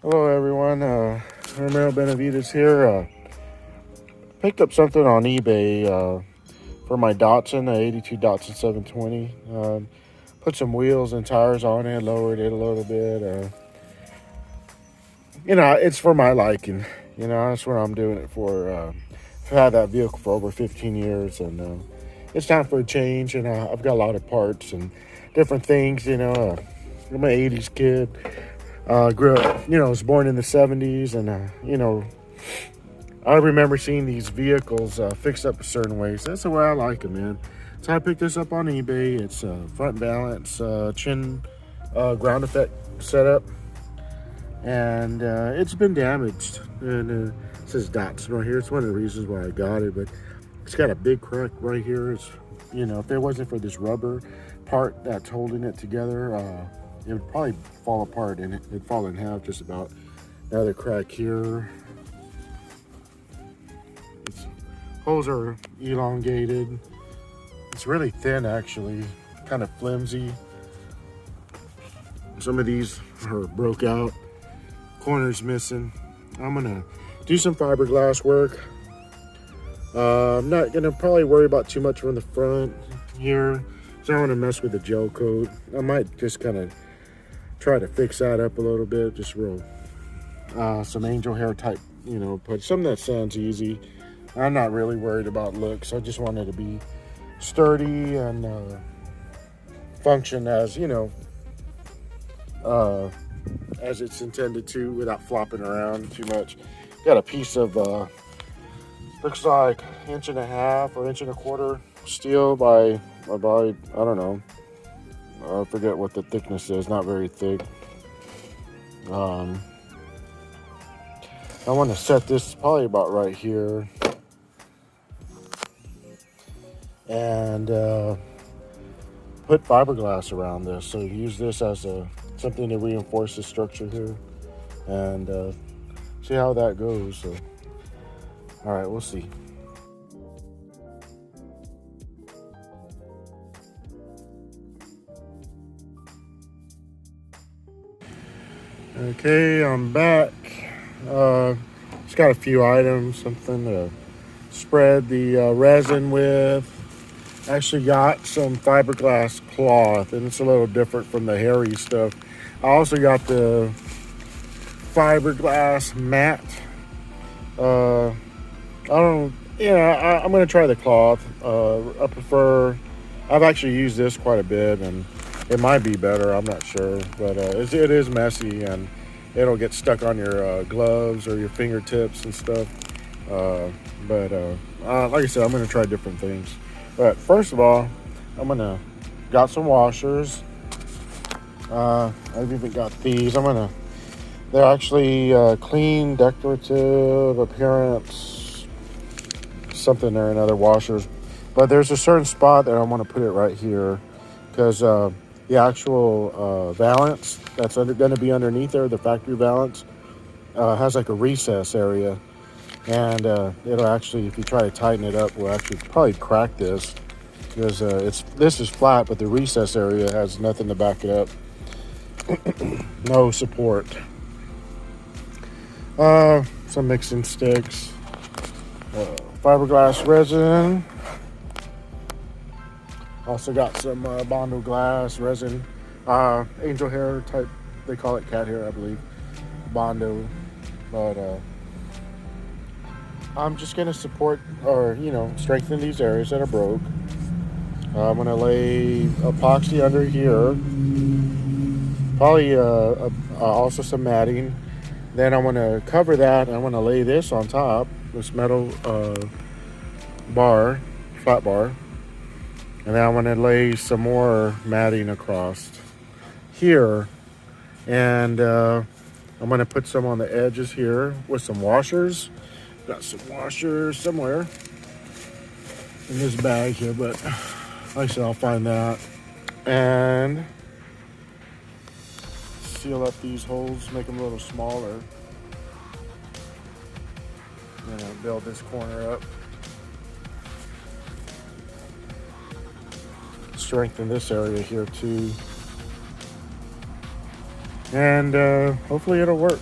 Hello everyone, Romero Benavides here. Picked up something on eBay for my Datsun, 82 Datsun 720. Put some wheels and tires on it, lowered it a little bit. It's for my liking. That's what I'm doing it for. I've had that vehicle for over 15 years, and it's time for a change. And I've got a lot of parts and different things. I'm an 80s kid. Grew up, was born in the 70s, and I remember seeing these vehicles fixed up a certain way. So that's the way I like them, man. So I picked this up on eBay. It's front balance, chin ground effect setup, and it's been damaged. And it says Datsun right here. It's one of the reasons why I got it, but it's got a big crack right here. It's, if it wasn't for this rubber part that's holding it together, it would probably fall apart and it'd fall in half just about. Another crack here. Its holes are elongated. It's really thin actually, kind of flimsy. Some of these are broke out. Corners missing. I'm gonna do some fiberglass work. I'm not gonna probably worry about too much from the front here. So I don't want to mess with the gel coat. I might just kind of try to fix that up a little bit, just real some angel hair type, put something that sounds easy. I'm not really worried about looks. I just want it to be sturdy and function as as it's intended to, without flopping around too much. Got a piece of looks like 1.5 or 1.25 steel by I don't know. I forget what the thickness is, not very thick. I want to set this probably about right here. And put fiberglass around this. So use this as something to reinforce the structure here. And see how that goes. So, all right, we'll see. Okay, I'm back. Just got a few items, something to spread the resin with. Actually got some fiberglass cloth, and it's a little different from the hairy stuff. I also got the fiberglass mat. I'm gonna try the cloth. I've actually used this quite a bit, and it might be better, I'm not sure, but it is messy, and it'll get stuck on your gloves or your fingertips and stuff. But like I said, I'm gonna try different things. But first of all, got some washers. I've even got these. They're actually clean, decorative appearance, something or another washers. But there's a certain spot that I want to put it right here, because the actual valance that's going to be underneath there, the factory valance, has like a recess area. And it'll actually, if you try to tighten it up, will actually probably crack this, because this is flat, but the recess area has nothing to back it up. No support. Some mixing sticks, fiberglass resin. Also got some Bondo glass resin, angel hair type. They call it cat hair, I believe. Bondo, but I'm just gonna support or strengthen these areas that are broke. I'm gonna lay epoxy under here, probably also some matting. Then I want to cover that. I want to lay this on top, this metal bar, flat bar, and then I want to lay some more matting across here, and I'm going to put some on the edges here with some washers. Got some washers somewhere in this bag here, but like I said, I'll find that. And seal up these holes, make them a little smaller. I'm gonna build this corner up. Strengthen this area here too. And hopefully it'll work.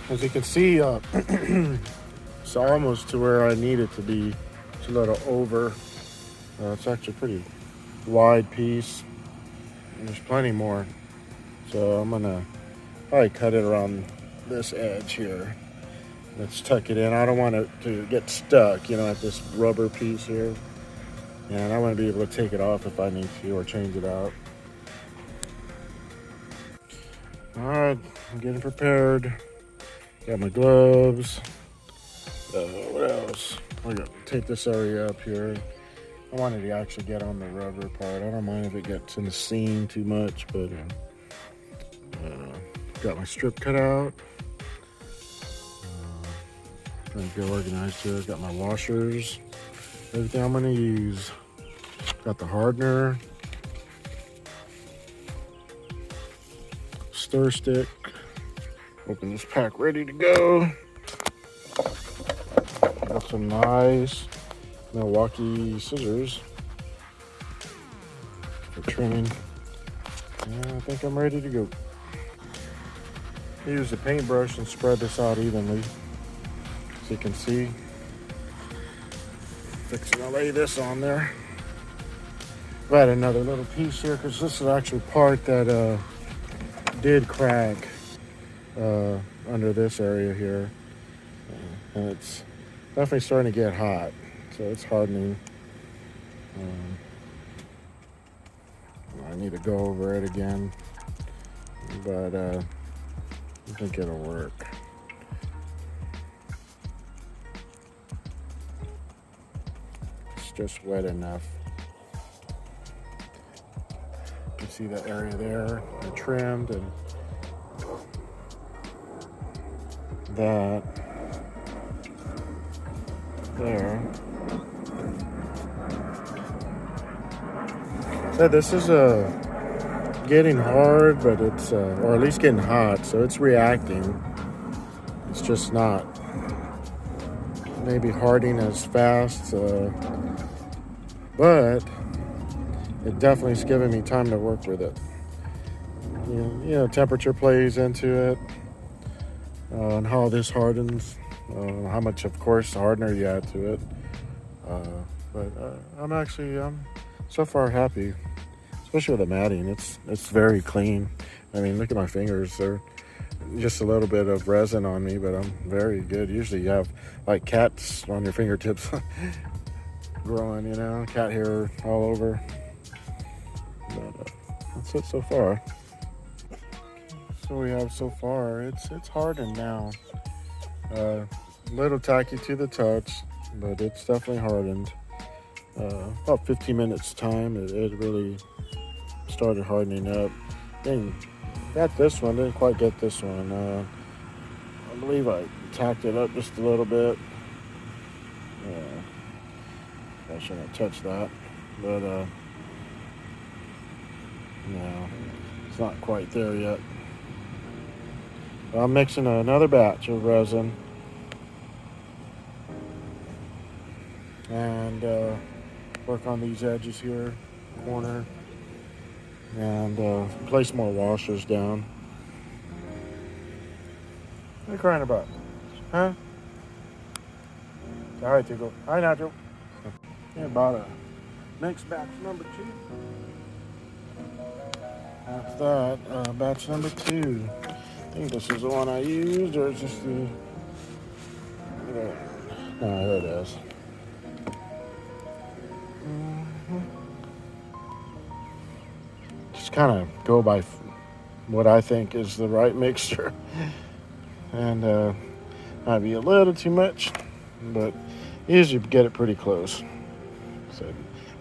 As you can see, it's almost to where I need it to be. It's a little over. It's actually a pretty wide piece. And there's plenty more. So I'm gonna probably cut it around this edge here. Let's tuck it in. I don't want it to get stuck, at this rubber piece here. And I want to be able to take it off if I need to or change it out. All right, I'm getting prepared. Got my gloves. What else? I got to take this area up here. I wanted to actually get on the rubber part. I don't mind if it gets in the seam too much, but got my strip cut out. Trying to get organized here. Got my washers. Everything I'm going to use. Got the hardener. Stir stick. Open this pack ready to go. Got some nice Milwaukee scissors for trimming. And I think I'm ready to go. Use the paintbrush and spread this out evenly. So you can see. Fixing to lay this on there. I've had another little piece here because this is actually part that did crack under this area here. And it's definitely starting to get hot. So it's hardening. I need to go over it again. But I think it'll work. It's just wet enough. You can see that area there, I trimmed, and that there. So this is getting hard, but it's or at least getting hot, so it's reacting. It's just not maybe hardening as fast, but it definitely is giving me time to work with it. Temperature plays into it, and how this hardens, how much, of course, hardener you add to it. But I'm so far happy, especially with the matting. It's very clean. I mean, look at my fingers. They're just a little bit of resin on me, but I'm very good. Usually you have like cats on your fingertips growing, cat hair all over. But that's it so far. So we have so far, it's hardened now. A little tacky to the touch, but it's definitely hardened. About 15 minutes time, it really started hardening up. Then got this one, didn't quite get this one. I believe I tacked it up just a little bit. I shouldn't have touched that, but no, it's not quite there yet. I'm mixing another batch of resin and work on these edges here, corner, and place more washers down. What are you crying about? Huh? All right, Tico. Hi, Nacho. Yeah, about a mixed batch number 2. That's that. Batch number 2. I think this is the one I used, or is this the... No, here it is. Just kind of go by what I think is the right mixture. And might be a little too much, but usually get it pretty close. So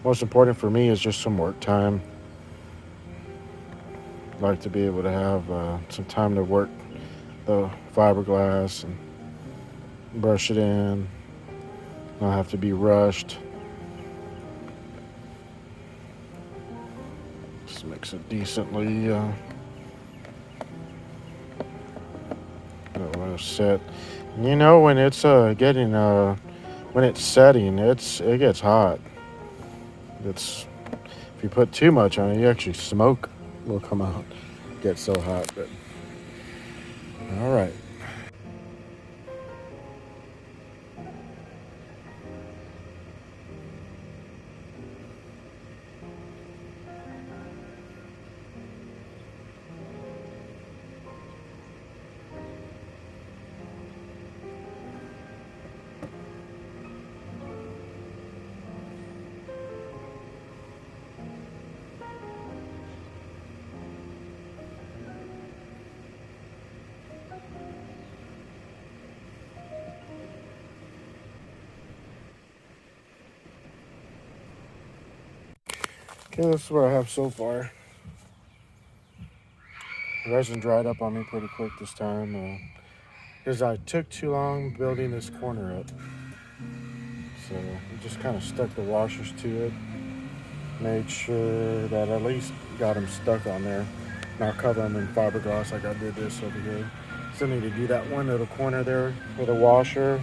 most important for me is just some work time. I like to be able to have some time to work the fiberglass and brush it in, not have to be rushed. Just mix it decently. Set. When it's when it's setting, it gets hot. If you put too much on it, you actually smoke will come out. It gets so hot, but all right. Okay, this is what I have so far. The resin dried up on me pretty quick this time because I took too long building this corner up. So I just kind of stuck the washers to it. Made sure that at least got them stuck on there. Now cover them in fiberglass like I did this over here. Still need to do that one little corner there with a washer.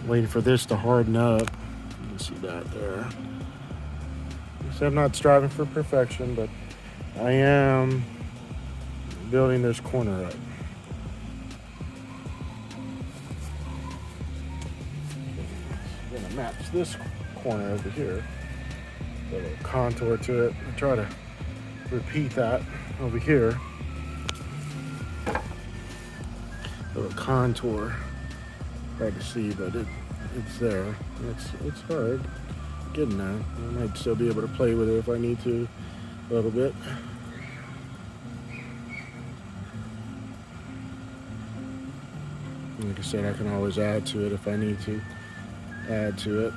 Waiting for this to harden up. You can see that there. So I'm not striving for perfection, but I am building this corner up. I'm gonna match this corner over here. A little contour to it. I try to repeat that over here. A little contour. Hard to see, but it's there. It's hard getting there. I might still be able to play with it if I need to a little bit. Like I said, I can always add to it if I need to add to it.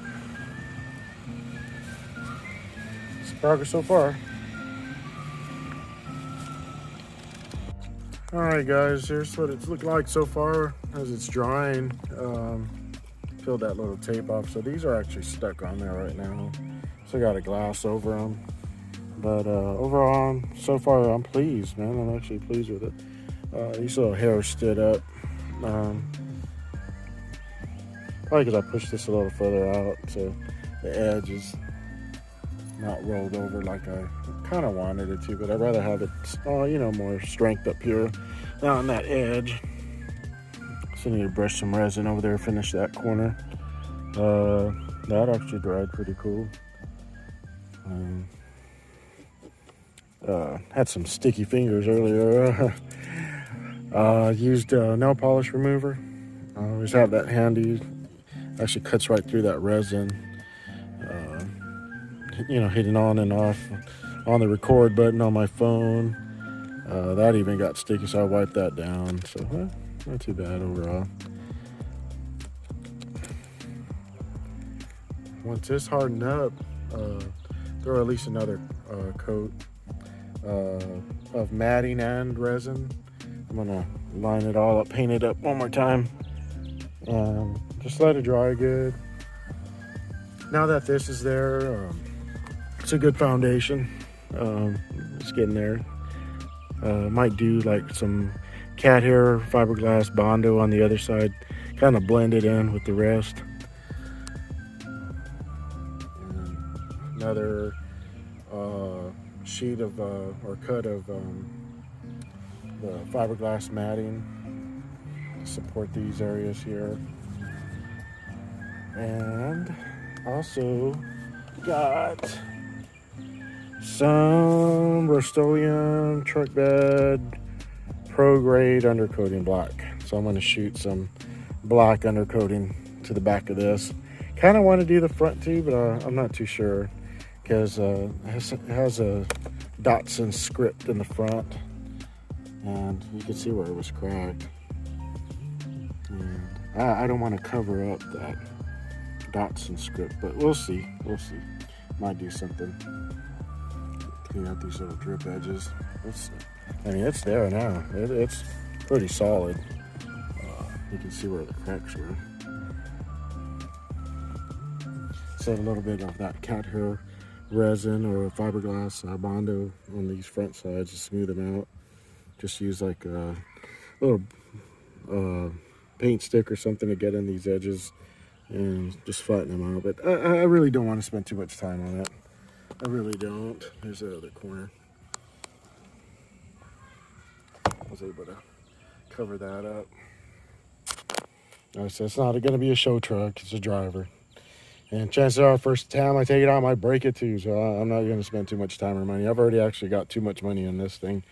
It's progress so far. Alright guys, here's what it's looking like so far as it's drying. Peeled that little tape off, so these are actually stuck on there right now. So I got a glass over them. But overall, so far I'm pleased, man. I'm actually pleased with it. These little hairs stood up. Probably because I pushed this a little further out, so the edge is not rolled over like I kind of wanted it to, but I'd rather have it, more strength up here on that edge. So I need to brush some resin over there, finish that corner. That actually dried pretty cool. Had some sticky fingers earlier. Used nail polish remover. I always have that handy. Actually cuts right through that resin. Hitting on and off on the record button on my phone. That even got sticky, so I wiped that down. So not too bad overall. Once this hardened up, throw at least another coat of matting and resin. I'm gonna line it all up, paint it up one more time, and just let it dry good. Now that this is there, it's a good foundation. It's getting there. Might do like some cat hair fiberglass Bondo on the other side, kind of blend it in with the rest. And another sheet of or cut of the fiberglass matting to support these areas here. And also got some Rust-Oleum truck bed pro grade undercoating black. So I'm going to shoot some black undercoating to the back of this. Kind of want to do the front too, but I'm not too sure because it has a Datsun script in the front, and you can see where it was cracked. And I don't want to cover up that Datsun script, but we'll see. Might do something. Clean out these little drip edges. It's there now. It's pretty solid. You can see where the cracks were. Set a little bit of that cat hair resin or fiberglass Bondo on these front sides to smooth them out. Just use like a little paint stick or something to get in these edges and just flatten them out. But I really don't want to spend too much time on it. I really don't. There's the other corner. I was able to cover that up. So it's not going to be a show truck, it's a driver. And chances are, first time I take it out, I might break it too. So I'm not going to spend too much time or money. I've already actually got too much money in this thing.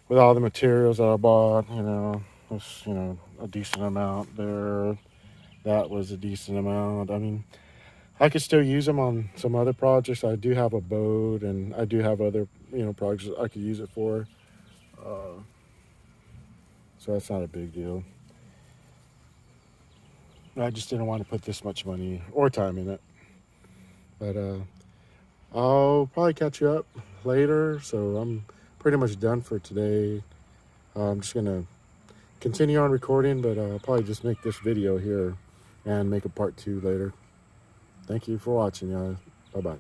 With all the materials that I bought, a decent amount there. That was a decent amount. I mean, I could still use them on some other projects. I do have a boat, and I do have other, projects I could use it for. So that's not a big deal. I just didn't want to put this much money or time in it. But I'll probably catch you up later. So I'm pretty much done for today. I'm just gonna continue on recording, but I'll probably just make this video here and make a part 2 later. Thank you for watching, guys. Bye bye.